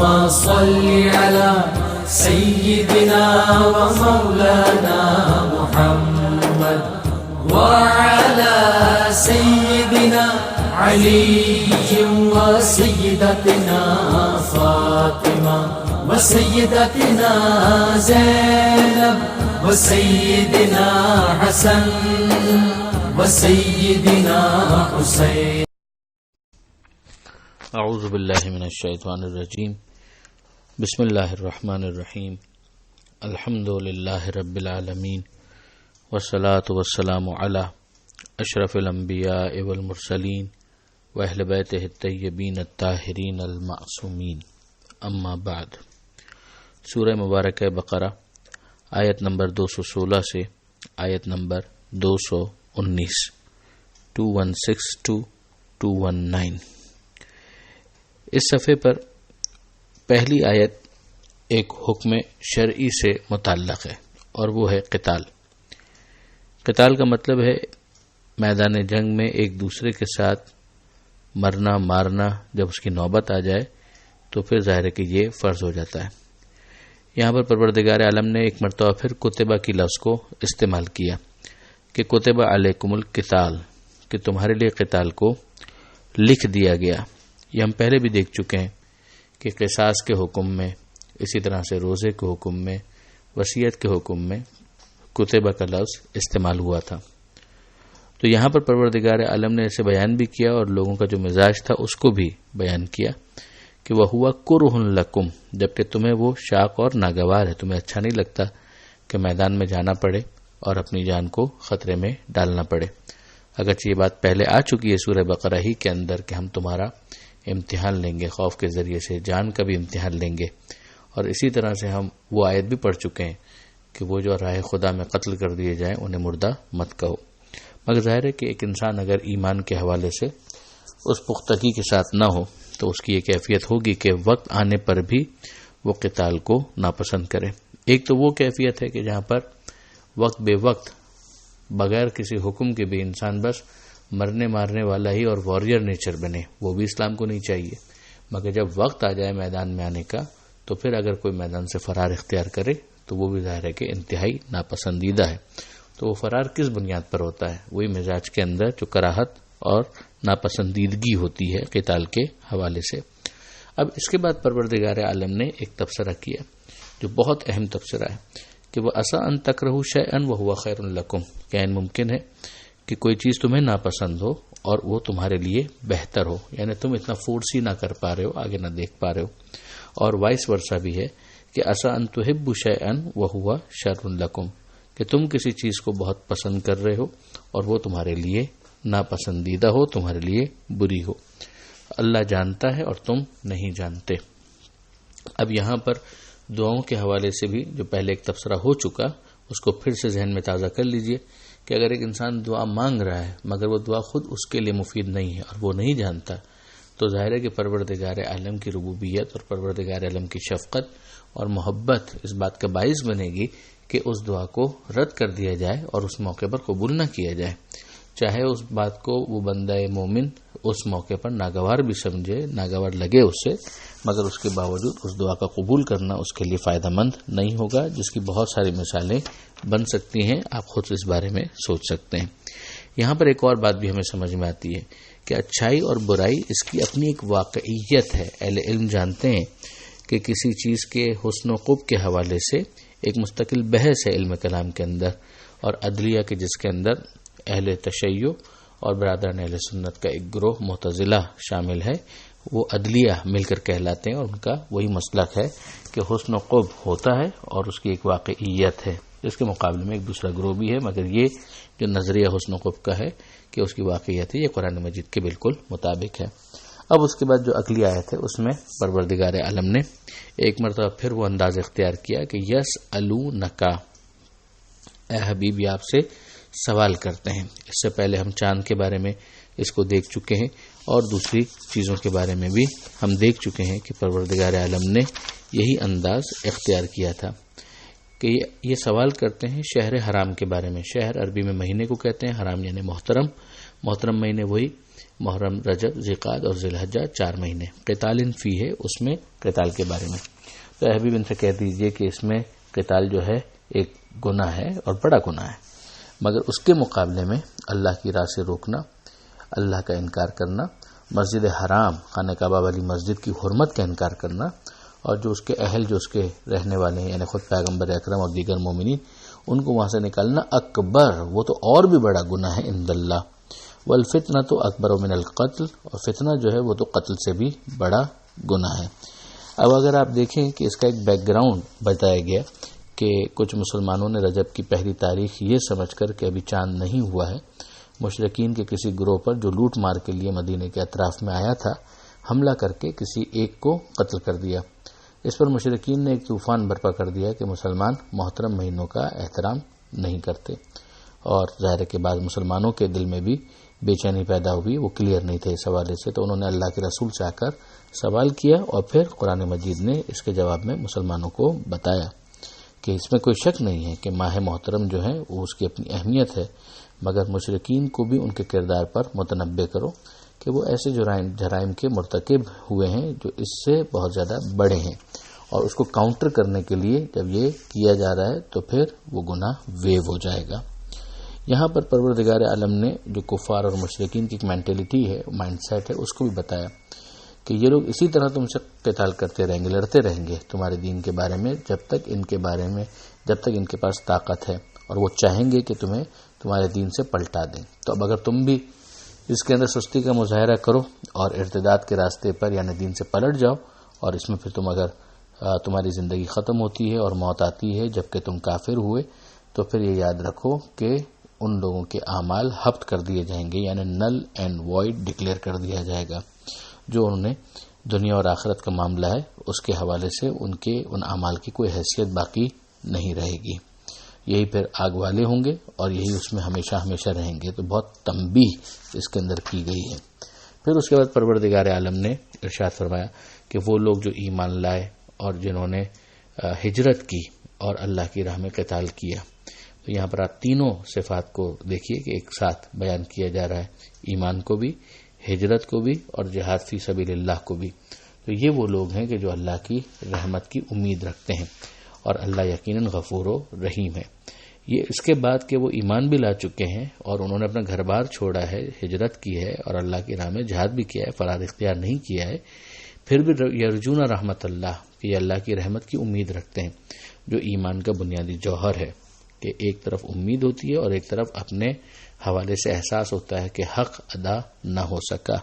اللهم صل على سيدنا ومولانا محمد وعلى سيدنا علي وسيدتنا فاطمة وسيدتنا زينب وسيدنا حسن وسيدنا حسين. اعوذ باللہ من الشیطان الرجیم. بسم اللہ الرحمن الرحیم. الحمد للہ رب العالمین والصلاة والسلام علی اشرف الانبیاء والمرسلین واہل بیتہ الطیبین الطاہرین المعصومین. اما بعد. سورہ مبارکہ بقرہ آیت نمبر 216 سے آیت نمبر 219 216 to 219. اس صفحے پر پہلی آیت ایک حکم شرعی سے متعلق ہے اور وہ ہے قتال. قتال کا مطلب ہے میدان جنگ میں ایک دوسرے کے ساتھ مرنا مارنا. جب اس کی نوبت آ جائے تو پھر ظاہر ہے کہ یہ فرض ہو جاتا ہے. یہاں پر پروردگار عالم نے ایک مرتبہ پھر کتبہ کی لفظ کو استعمال کیا کہ کتب علیکم القتال، کہ تمہارے لیے قتال کو لکھ دیا گیا. یہ ہم پہلے بھی دیکھ چکے ہیں کہ قصاص کے حکم میں، اسی طرح سے روزے کے حکم میں، وصیت کے حکم میں کتبہ کا لفظ استعمال ہوا تھا. تو یہاں پر پروردگار عالم نے اسے بیان بھی کیا اور لوگوں کا جو مزاج تھا اس کو بھی بیان کیا کہ وہ ہوا کرہ لکم، جبکہ تمہیں وہ شاق اور ناگوار ہے، تمہیں اچھا نہیں لگتا کہ میدان میں جانا پڑے اور اپنی جان کو خطرے میں ڈالنا پڑے. اگرچہ یہ بات پہلے آ چکی ہے سورہ بقرہ ہی کے اندر کہ ہم تمہارا امتحان لیں گے، خوف کے ذریعے سے جان کا بھی امتحان لیں گے. اور اسی طرح سے ہم وہ آیت بھی پڑھ چکے ہیں کہ وہ جو راہ خدا میں قتل کر دیے جائیں انہیں مردہ مت کہو. مگر ظاہر ہے کہ ایک انسان اگر ایمان کے حوالے سے اس پختگی کے ساتھ نہ ہو تو اس کی یہ کیفیت ہوگی کہ وقت آنے پر بھی وہ قتال کو ناپسند کرے. ایک تو وہ کیفیت ہے کہ جہاں پر وقت بے وقت بغیر کسی حکم کے بھی انسان بس مرنے مارنے والا ہی اور واریر نیچر بنے، وہ بھی اسلام کو نہیں چاہیے. مگر جب وقت آ جائے میدان میں آنے کا تو پھر اگر کوئی میدان سے فرار اختیار کرے تو وہ بھی ظاہر ہے کہ انتہائی ناپسندیدہ ہے. تو وہ فرار کس بنیاد پر ہوتا ہے؟ وہی مزاج کے اندر جو کراہت اور ناپسندیدگی ہوتی ہے قتال کے حوالے سے. اب اس کے بعد پروردگار عالم نے ایک تبصرہ کیا جو بہت اہم تبصرہ ہے کہ وہ عسیٰ ان تکرہوا شیئا وہو خیر لکم، کیا ممکن ہے کہ کوئی چیز تمہیں ناپسند ہو اور وہ تمہارے لیے بہتر ہو، یعنی تم اتنا فورس ہی نہ کر پا رہے ہو، آگے نہ دیکھ پا رہے ہو. اور وائس ورثہ بھی ہے کہ عسیٰ ان تحبوا شیئا وہو شر لکم، کہ تم کسی چیز کو بہت پسند کر رہے ہو اور وہ تمہارے لیے ناپسندیدہ ہو، تمہارے لیے بری ہو. اللہ جانتا ہے اور تم نہیں جانتے. اب یہاں پر دعاؤں کے حوالے سے بھی جو پہلے ایک تبصرہ ہو چکا اس کو پھر سے ذہن میں تازہ کر لیجئے کہ اگر ایک انسان دعا مانگ رہا ہے مگر وہ دعا خود اس کے لیے مفید نہیں ہے اور وہ نہیں جانتا، تو ظاہر ہے کہ پروردگار عالم کی ربوبیت اور پروردگار عالم کی شفقت اور محبت اس بات کا باعث بنے گی کہ اس دعا کو رد کر دیا جائے اور اس موقع پر قبول نہ کیا جائے. چاہے اس بات کو وہ بندہ مومن اس موقع پر ناگوار بھی سمجھے، ناگوار لگے اس سے، مگر اس کے باوجود اس دعا کا قبول کرنا اس کے لیے فائدہ مند نہیں ہوگا، جس کی بہت ساری مثالیں بن سکتی ہیں. آپ خود اس بارے میں سوچ سکتے ہیں. یہاں پر ایک اور بات بھی ہمیں سمجھ میں آتی ہے کہ اچھائی اور برائی اس کی اپنی ایک واقعیت ہے. اہل علم جانتے ہیں کہ کسی چیز کے حسن و قبح کے حوالے سے ایک مستقل بحث ہے علم کلام کے اندر، اور عدلیہ کے جس کے اندر اہل تشیع اور برادران اہل سنت کا ایک گروہ معتزلہ شامل ہے، وہ عدلیہ مل کر کہلاتے ہیں اور ان کا وہی مسلک ہے کہ حسن و قبح ہوتا ہے اور اس کی ایک واقعیت ہے. اس کے مقابلے میں ایک دوسرا گروہ بھی ہے، مگر یہ جو نظریہ حسن و قبح کا ہے کہ اس کی واقعیت ہے، یہ قرآن مجید کے بالکل مطابق ہے. اب اس کے بعد جو اگلی آیت ہے اس میں پروردگار عالم نے ایک مرتبہ پھر وہ انداز اختیار کیا کہ یسألونک، اے حبیب یہ آپ سے سوال کرتے ہیں. اس سے پہلے ہم چاند کے بارے میں اس کو دیکھ چکے ہیں اور دوسری چیزوں کے بارے میں بھی ہم دیکھ چکے ہیں کہ پروردگار عالم نے یہی انداز اختیار کیا تھا کہ یہ سوال کرتے ہیں شہر حرام کے بارے میں. شہر عربی میں مہینے کو کہتے ہیں، حرام یعنی محترم. محترم مہینے وہی محرم، رجب، ذیقعدہ اور ذوالحجہ 4 مہینے، قتال فی ہے، اس میں قتال کے بارے میں۔ تو اے حبیب ان سے کہہ دیجئے کہ اس میں قتال جو ہے ایک گناہ ہے اور بڑا گناہ ہے، مگر اس کے مقابلے میں اللہ کی راہ سے روکنا، اللہ کا انکار کرنا، مسجد حرام خانہ کعبہ والی مسجد کی حرمت کا انکار کرنا، اور جو اس کے اہل، جو اس کے رہنے والے ہیں، یعنی خود پیغمبر اکرم اور دیگر مومنین، ان کو وہاں سے نکالنا اکبر، وہ تو اور بھی بڑا گناہ ہے عند اللہ۔ والفتنہ تو اکبر من القتل، اور فتنہ جو ہے وہ تو قتل سے بھی بڑا گناہ ہے۔ اب اگر آپ دیکھیں کہ اس کا ایک بیک گراؤنڈ بتایا گیا کہ کچھ مسلمانوں نے رجب کی پہلی تاریخ یہ سمجھ کر کہ ابھی چاند نہیں ہوا ہے، مشرکین کے کسی گروہ پر جو لوٹ مار کے لیے مدینے کے اطراف میں آیا تھا، حملہ کر کے کسی ایک کو قتل کر دیا۔ اس پر مشرکین نے ایک طوفان برپا کر دیا کہ مسلمان محترم مہینوں کا احترام نہیں کرتے، اور ظاہر کے بعد مسلمانوں کے دل میں بھی بے چینی پیدا ہوئی، وہ کلیئر نہیں تھے اس حوالے سے، تو انہوں نے اللہ کے رسول سے آ کر سوال کیا، اور پھر قرآن مجید نے اس کے جواب میں مسلمانوں کو بتایا کہ اس میں کوئی شک نہیں ہے کہ ماہ محترم جو ہے وہ اس کی اپنی اہمیت ہے، مگر مشرکین کو بھی ان کے کردار پر متنبہ کرو کہ وہ ایسے جرائم کے مرتکب ہوئے ہیں جو اس سے بہت زیادہ بڑے ہیں، اور اس کو کاؤنٹر کرنے کے لیے جب یہ کیا جا رہا ہے تو پھر وہ گناہ ویو ہو جائے گا۔ یہاں پر پروردگار عالم نے جو کفار اور مشرکین کی ایک مینٹلٹی ہے، مائنڈ سیٹ ہے، اس کو بھی بتایا کہ یہ لوگ اسی طرح تم سے قتال کرتے رہیں گے، لڑتے رہیں گے تمہارے دین کے بارے میں، جب تک ان کے پاس طاقت ہے، اور وہ چاہیں گے کہ تمہیں تمہارے دین سے پلٹا دیں۔ تو اب اگر تم بھی اس کے اندر سستی کا مظاہرہ کرو اور ارتداد کے راستے پر یعنی دین سے پلٹ جاؤ، اور اس میں پھر تمہاری زندگی ختم ہوتی ہے اور موت آتی ہے جبکہ تم کافر ہوئے، تو پھر یہ یاد رکھو کہ ان لوگوں کے اعمال ہفت کر دیے جائیں گے، یعنی نل اینڈ وائڈ ڈکلیئر کر دیا جائے گا۔ جو انہوں نے دنیا اور آخرت کا معاملہ ہے اس کے حوالے سے ان اعمال کی کوئی حیثیت باقی نہیں رہے گی، یہی پھر آگ والے ہوں گے اور یہی اس میں ہمیشہ ہمیشہ رہیں گے۔ تو بہت تنبیہ اس کے اندر کی گئی ہے۔ پھر اس کے بعد پروردگار عالم نے ارشاد فرمایا کہ وہ لوگ جو ایمان لائے اور جنہوں نے ہجرت کی اور اللہ کی راہ میں قتال کیا، تو یہاں پر آپ تینوں صفات کو دیکھیے کہ ایک ساتھ بیان کیا جا رہا ہے، ایمان کو بھی، ہجرت کو بھی، اور جہاد فی سبیل اللہ کو بھی۔ تو یہ وہ لوگ ہیں کہ جو اللہ کی رحمت کی امید رکھتے ہیں، اور اللہ یقیناً غفور و رحیم ہے۔ یہ اس کے بعد کہ وہ ایمان بھی لا چکے ہیں اور انہوں نے اپنا گھر بار چھوڑا ہے، ہجرت کی ہے اور اللہ کی راہ میں جہاد بھی کیا ہے، فرار اختیار نہیں کیا ہے، پھر بھی یرجون رحمت اللہ، کہ یہ اللہ کی رحمت کی امید رکھتے ہیں، جو ایمان کا بنیادی جوہر ہے، کہ ایک طرف امید ہوتی ہے اور ایک طرف اپنے حوالے سے احساس ہوتا ہے کہ حق ادا نہ ہو سکا،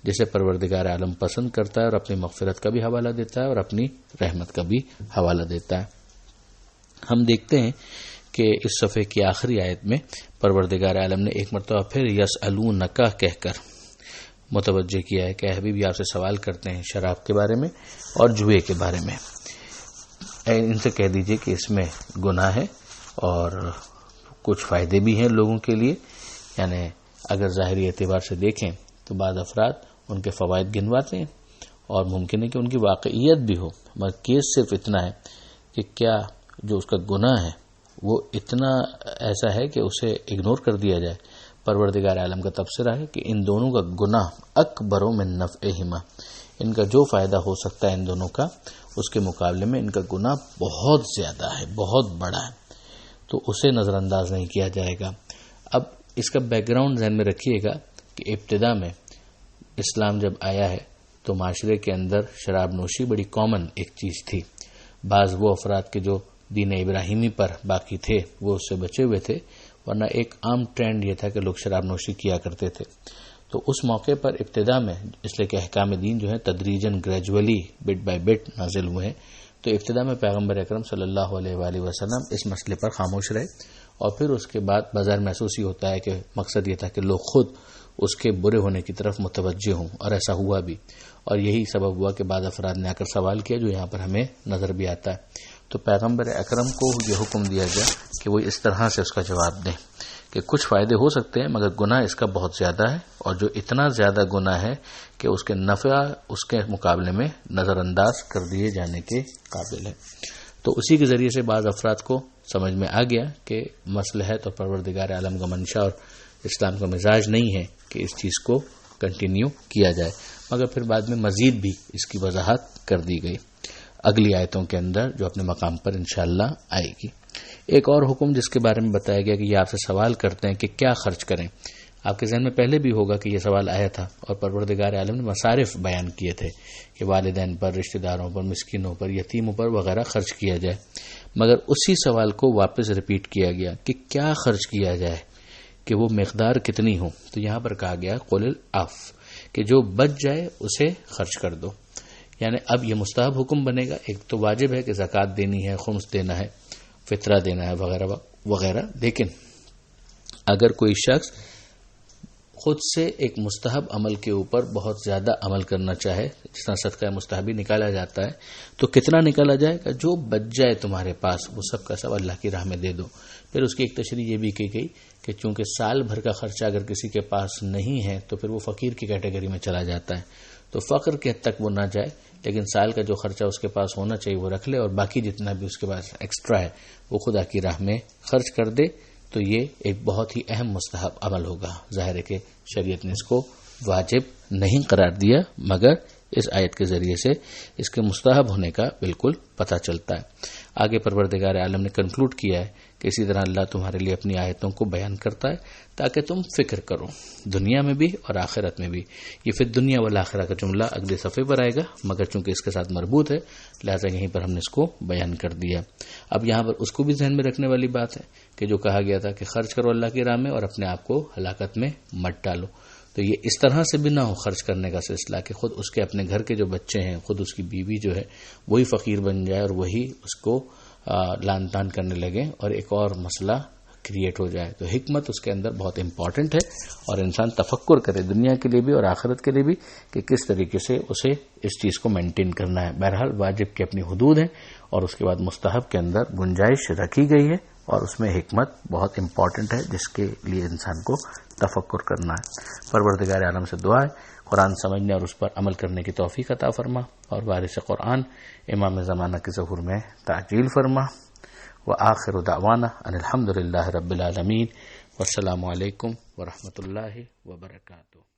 جسے پروردگار عالم پسند کرتا ہے اور اپنی مغفرت کا بھی حوالہ دیتا ہے اور اپنی رحمت کا بھی حوالہ دیتا ہے۔ ہم دیکھتے ہیں کہ اس صفحے کی آخری آیت میں پروردگار عالم نے ایک مرتبہ پھر یسألونک کہہ کر متوجہ کیا ہے کہ اے حبیب آپ سے سوال کرتے ہیں شراب کے بارے میں اور جوئے کے بارے میں، ان سے کہہ دیجئے کہ اس میں گناہ ہے اور کچھ فائدے بھی ہیں لوگوں کے لیے۔ یعنی اگر ظاہری اعتبار سے دیکھیں تو بعض افراد ان کے فوائد گنواتے ہیں اور ممکن ہے کہ ان کی واقعیت بھی ہو، مگر کیس صرف اتنا ہے کہ کیا جو اس کا گناہ ہے وہ اتنا ایسا ہے کہ اسے اگنور کر دیا جائے۔ پروردگار عالم کا تبصرہ ہے کہ ان دونوں کا گناہ اکبر من نفعہما، ان کا جو فائدہ ہو سکتا ہے ان دونوں کا، اس کے مقابلے میں ان کا گناہ بہت زیادہ ہے، بہت بڑا ہے، تو اسے نظر انداز نہیں کیا جائے گا۔ اب اس کا بیک گراؤنڈ ذہن میں رکھیے گا کہ ابتدا میں اسلام جب آیا ہے تو معاشرے کے اندر شراب نوشی بڑی کامن ایک چیز تھی۔ بعض وہ افراد کے جو دین ابراہیمی پر باقی تھے وہ اس سے بچے ہوئے تھے، ورنہ ایک عام ٹرینڈ یہ تھا کہ لوگ شراب نوشی کیا کرتے تھے۔ تو اس موقع پر ابتدا میں اس لیے کہ احکام دین جو ہے تدریجاً گریجولی بٹ بائی بٹ نازل ہوئے ہیں، تو ابتدا میں پیغمبر اکرم صلی اللہ علیہ وآلہ وسلم اس مسئلے پر خاموش رہے، اور پھر اس کے بعد بظاہر محسوس ہی ہوتا ہے کہ مقصد یہ تھا کہ لوگ خود اس کے برے ہونے کی طرف متوجہ ہوں، اور ایسا ہوا بھی، اور یہی سبب ہوا کہ بعض افراد نے آ کر سوال کیا جو یہاں پر ہمیں نظر بھی آتا ہے۔ تو پیغمبر اکرم کو یہ حکم دیا گیا کہ وہ اس طرح سے اس کا جواب دیں کہ کچھ فائدے ہو سکتے ہیں مگر گناہ اس کا بہت زیادہ ہے، اور جو اتنا زیادہ گناہ ہے کہ اس کے نفع اس کے مقابلے میں نظر انداز کر دیے جانے کے قابل ہے۔ تو اسی کے ذریعے سے بعض افراد کو سمجھ میں آ گیا کہ مسئلہ ہے تو پروردگار عالم کا منشا اور اسلام کا مزاج نہیں ہے کہ اس چیز کو کنٹینیو کیا جائے، مگر پھر بعد میں مزید بھی اس کی وضاحت کر دی گئی اگلی آیتوں کے اندر جو اپنے مقام پر انشاءاللہ آئے گی۔ ایک اور حکم جس کے بارے میں بتایا گیا کہ یہ آپ سے سوال کرتے ہیں کہ کیا خرچ کریں، آپ کے ذہن میں پہلے بھی ہوگا کہ یہ سوال آیا تھا، اور پروردگار عالم نے مصارف بیان کیے تھے کہ والدین پر، رشتہ داروں پر، مسکینوں پر، یتیموں پر وغیرہ خرچ کیا جائے، مگر اسی سوال کو واپس ریپیٹ کیا گیا کہ کیا خرچ کیا جائے، کہ وہ مقدار کتنی ہو۔ تو یہاں پر کہا گیا قل العف، کہ جو بچ جائے اسے خرچ کر دو، یعنی اب یہ مستحب حکم بنے گا۔ ایک تو واجب ہے کہ زکوٰۃ دینی ہے، خمس دینا ہے، فطرہ دینا ہے وغیرہ وغیرہ، لیکن اگر کوئی شخص خود سے ایک مستحب عمل کے اوپر بہت زیادہ عمل کرنا چاہے، جس طرح صدقہ مستحبی نکالا جاتا ہے، تو کتنا نکالا جائے گا؟ جو بچ جائے تمہارے پاس وہ سب کا سب اللہ کی راہ میں دے دو۔ پھر اس کی ایک تشریح یہ بھی کی گئی کہ چونکہ سال بھر کا خرچہ اگر کسی کے پاس نہیں ہے تو پھر وہ فقیر کی کیٹیگری میں چلا جاتا ہے، تو فقر کے حد تک وہ نہ جائے، لیکن سال کا جو خرچہ اس کے پاس ہونا چاہیے وہ رکھ لے، اور باقی جتنا بھی اس کے پاس ایکسٹرا ہے وہ خدا کی راہ میں خرچ کر دے۔ تو یہ ایک بہت ہی اہم مستحب عمل ہوگا۔ ظاہر ہے کہ شریعت نے اس کو واجب نہیں قرار دیا، مگر اس آیت کے ذریعے سے اس کے مستحب ہونے کا بالکل پتہ چلتا ہے۔ آگے پروردگار عالم نے کنکلوڈ کیا ہے کہ اسی طرح اللہ تمہارے لیے اپنی آیتوں کو بیان کرتا ہے تاکہ تم فکر کرو، دنیا میں بھی اور آخرت میں بھی۔ یہ پھر دنیا والآخرہ کا جملہ اگلے صفحے پر آئے گا، مگر چونکہ اس کے ساتھ مربوط ہے لہٰذا یہیں پر ہم نے اس کو بیان کر دیا۔ اب یہاں پر اس کو بھی ذہن میں رکھنے والی بات ہے کہ جو کہا گیا تھا کہ خرچ کرو اللہ کی راہ میں اور اپنے آپ کو ہلاکت میں مت ڈالو، تو یہ اس طرح سے بھی نہ ہو خرچ کرنے کا سلسلہ کہ خود اس کے اپنے گھر کے جو بچے ہیں، خود اس کی بیوی جو ہے وہی فقیر بن جائے اور وہی اس کو لان تان کرنے لگے اور ایک اور مسئلہ کریٹ ہو جائے۔ تو حکمت اس کے اندر بہت امپورٹنٹ ہے، اور انسان تفکر کرے دنیا کے لیے بھی اور آخرت کے لیے بھی کہ کس طریقے سے اسے اس چیز کو مینٹین کرنا ہے۔ بہرحال واجب کی اپنی حدود ہیں، اور اس کے بعد مستحب کے اندر گنجائش رکھی گئی ہے، اور اس میں حکمت بہت امپورٹنٹ ہے جس کے لیے انسان کو تفکر کرنا ہے۔ پروردگار عالم سے دعا ہے قرآن سمجھنے اور اس پر عمل کرنے کی توفیق عطا فرما، اور وارث قرآن امام زمانہ کے ظہور میں تعجیل فرما۔ وآخر دعوانا ان الحمد للہ رب العالمین، والسلام علیکم ورحمۃ اللہ وبرکاتہ۔